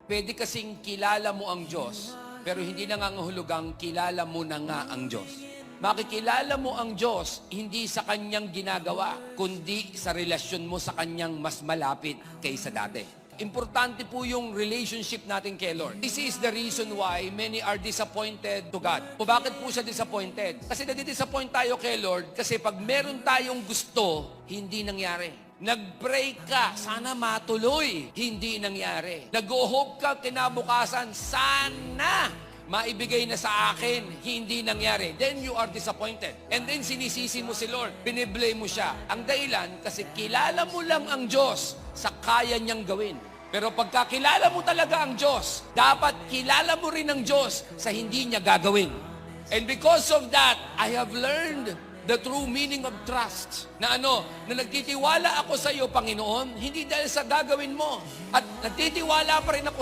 Pwede kasing kilala mo ang Diyos, pero hindi nangangahulugang kilala mo na nga ang Diyos. Makikilala mo ang Diyos hindi sa Kanyang ginagawa, kundi sa relasyon mo sa Kanyang mas malapit kaysa dati. Importante po yung relationship natin kay Lord. This is the reason why many are disappointed to God. O bakit po siya disappointed? Kasi nadi-disappoint tayo kay Lord kasi pag meron tayong gusto, hindi nangyari. Nag-pray ka, sana matuloy, hindi nangyari. Nag-hope ka kinabukasan, sana maibigay na sa akin, hindi nangyari. Then you are disappointed. And then sinisisi mo si Lord, biniblame mo siya. Ang dahilan, kasi kilala mo lang ang Diyos sa kaya niyang gawin. Pero pagka kilala mo talaga ang Diyos, dapat kilala mo rin ang Diyos sa hindi niya gagawin. And because of that, I have learned the true meaning of trust. Na nagtitiwala ako sa iyo, Panginoon, hindi dahil sa gagawin mo. At nagtitiwala pa rin ako